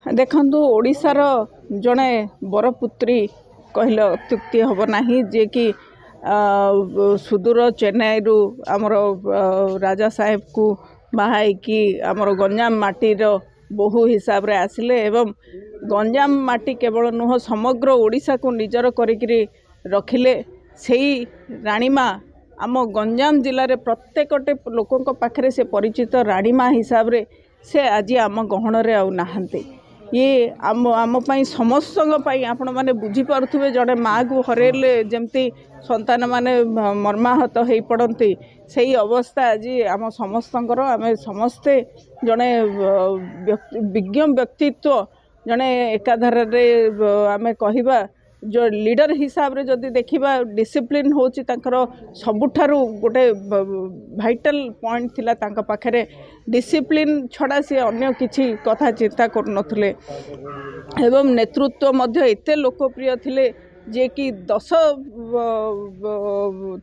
देखु ओडिशार जड़े बरपुत्री कहले अत्युक्ति हम ना जे कि सुदूर चेन्नई रु आमर राजा साहेब को बाहाई कि आमर गंजाम माटीर बहु हिसाब रे आसिले एवं गंजाम माटी केवल नुह समग्र ओडिशा को निजर करिकरी रखिले सेही रानीमा आम गंजाम जिले में प्रत्येकटे लोकों पाखरे से परिचित रानीमा हिसाब रे से आज आम गहन रे आउ नाहांती ये आम आम समस्त आपण मैंने बुझीपे जड़े माँ को हरेले जमती संतान माने मर्माहत हो पड़ती से अवस्था आज आम समस्त आम समस्ते जड़े विज्ञ व्यक्तित्व जड़े एकाधार आम कहवा जो लीडर हिसाब रे जदि देखिबा डिसिप्लिन होची तांकर सबुठारु गोटे भाइटल पॉइंट थिला तांका पाखरे डिसिप्लिन छड़ा से अन्य किछि कथा चिंता कर नथले एवं नेतृत्व मध्य एते लोकप्रिय थिले जे कि 10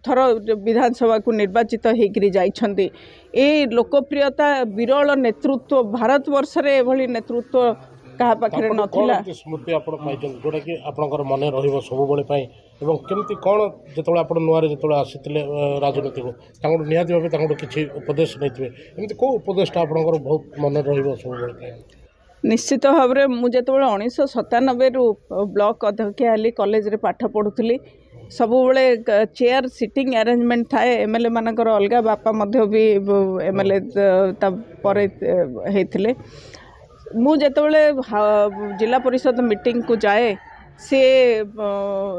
थर विधानसभा को निर्वाचित होकरी जाइछन्ती ए लोकप्रियता विरल नेतृत्व भारत वर्ष रे एभली नेतृत्व कहा पाखे नाला स्मृति आप जोटा कि आपंकर मन रब एवं केमती कौन जो आप नुआ जो आसी राजनीति को निहती भाव किसी उपदेश नहीं एमती कौ उपदेशटा आपंकर बहुत मन रब निश्चित भाव में मुझे 1997 रु ब्लॉक अध्यक्ष हेली कॉलेज रे पाठ पढ़ुली सब बड़े चेयर सिटिंग अरेंजमेंट थाए एमएलए मानकर अलग बापा मध्य भी एमएलए होते मु जेतबले जिला परिषद मीटिंग को जाए से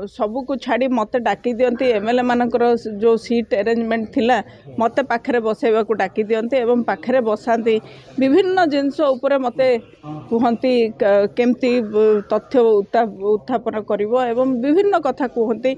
सबू को छाड़ी मत डाकी दियंती एमएलए मानकर जो सीट अरेंजमेंट थिला मत पाखरे बसैबा को डाकी दियंती एवं पाखरे बसाती विभिन्न जिनस उपरे मते कहती केमती तथ्य उत्थापन करिवो एवं विभिन्न कथा कहती।